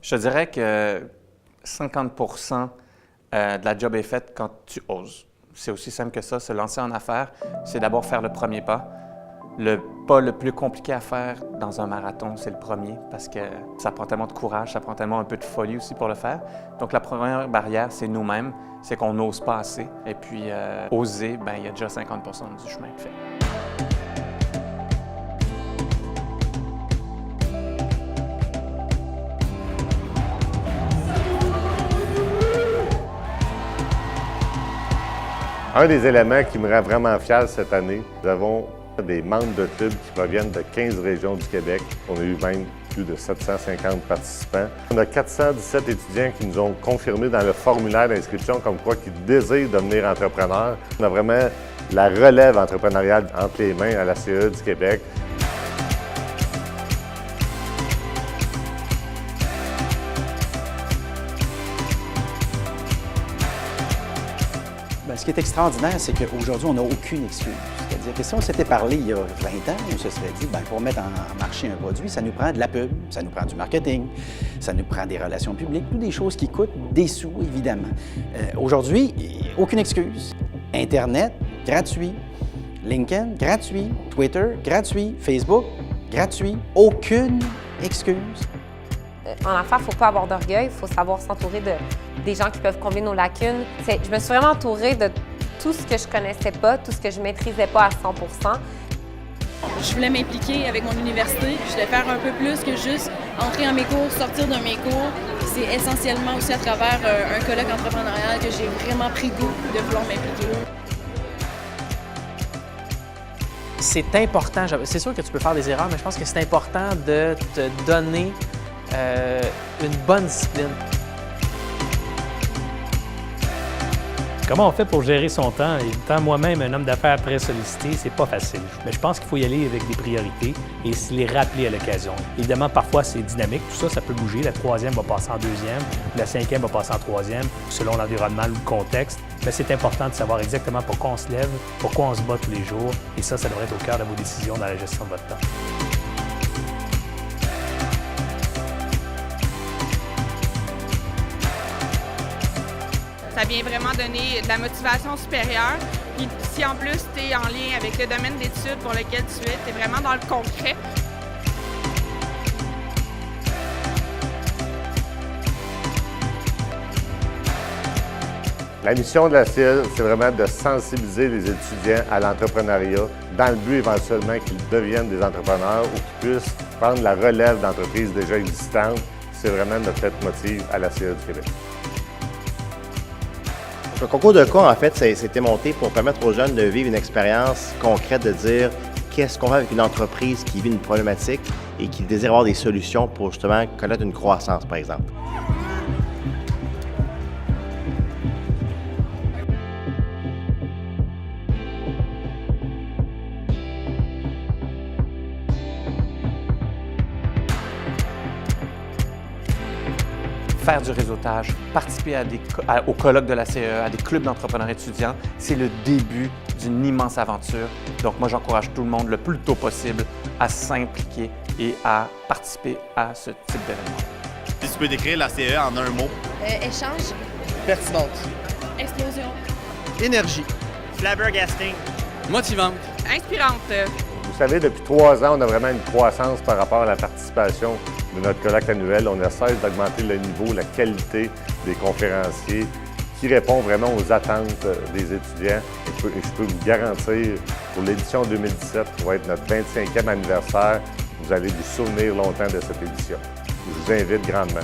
Je te dirais que 50% de la job est faite quand tu oses. C'est aussi simple que ça, se lancer en affaires, c'est d'abord faire le premier pas. Le pas le plus compliqué à faire dans un marathon, c'est le premier, parce que ça prend tellement de courage, ça prend tellement un peu de folie aussi pour le faire. Donc la première barrière, c'est nous-mêmes, c'est qu'on n'ose pas assez. Et puis oser, ben il y a déjà 50% du chemin de fait. Un des éléments qui me rend vraiment fier cette année, nous avons des membres de club qui proviennent de 15 régions du Québec. On a eu même plus de 750 participants. On a 417 étudiants qui nous ont confirmé dans le formulaire d'inscription comme quoi qu'ils désirent devenir entrepreneurs. On a vraiment la relève entrepreneuriale entre les mains à la CAE du Québec. Bien, ce qui est extraordinaire, c'est qu'aujourd'hui, on n'a aucune excuse. C'est-à-dire que si on s'était parlé il y a 20 ans, on se serait dit, bien, pour mettre en marché un produit, ça nous prend de la pub, ça nous prend du marketing, ça nous prend des relations publiques, toutes des choses qui coûtent des sous, évidemment. Aujourd'hui, aucune excuse. Internet, gratuit. LinkedIn, gratuit. Twitter, gratuit. Facebook, gratuit. Aucune excuse. En affaires, il ne faut pas avoir d'orgueil, il faut savoir s'entourer des gens qui peuvent combler nos lacunes. Je me suis vraiment entourée de tout ce que je connaissais pas, tout ce que je maîtrisais pas à 100%. Je voulais m'impliquer avec mon université, je voulais faire un peu plus que juste entrer en mes cours, sortir de mes cours. C'est essentiellement aussi à travers un colloque entrepreneurial que j'ai vraiment pris goût de vouloir m'impliquer. C'est important, c'est sûr que tu peux faire des erreurs, mais je pense que c'est important de te donner une bonne discipline. Comment on fait pour gérer son temps? Étant moi-même un homme d'affaires très sollicité, c'est pas facile. Mais je pense qu'il faut y aller avec des priorités et se les rappeler à l'occasion. Évidemment, parfois, c'est dynamique. Tout ça, ça peut bouger. La troisième va passer en deuxième, la cinquième va passer en troisième, selon l'environnement ou le contexte. Mais c'est important de savoir exactement pourquoi on se lève, pourquoi on se bat tous les jours. Et ça devrait être au cœur de vos décisions dans la gestion de votre temps. Ça vient vraiment donner de la motivation supérieure. Puis si en plus tu es en lien avec le domaine d'études pour lequel tu es vraiment dans le concret. La mission de la CAE, c'est vraiment de sensibiliser les étudiants à l'entrepreneuriat dans le but éventuellement qu'ils deviennent des entrepreneurs ou qu'ils puissent prendre la relève d'entreprises déjà existantes. C'est vraiment notre leitmotiv à la CAE du Québec. Le concours de cas, en fait, c'était monté pour permettre aux jeunes de vivre une expérience concrète, de dire qu'est-ce qu'on fait avec une entreprise qui vit une problématique et qui désire avoir des solutions pour justement connaître une croissance, par exemple. Faire du réseautage, participer au colloque de la CAE, à des clubs d'entrepreneurs étudiants, c'est le début d'une immense aventure. Donc moi, j'encourage tout le monde le plus tôt possible à s'impliquer et à participer à ce type d'événement. Si tu peux décrire la CAE en un mot. Échange. Pertinente. Explosion. Énergie. Flabbergasting. Motivante. Inspirante. Vous savez, depuis 3 ans, on a vraiment une croissance par rapport à la participation de notre colloque annuel. On essaie d'augmenter le niveau, la qualité des conférenciers qui répond vraiment aux attentes des étudiants. Et je peux vous garantir, pour l'édition 2017, qui va être notre 25e anniversaire, vous allez vous souvenir longtemps de cette édition. Je vous invite grandement.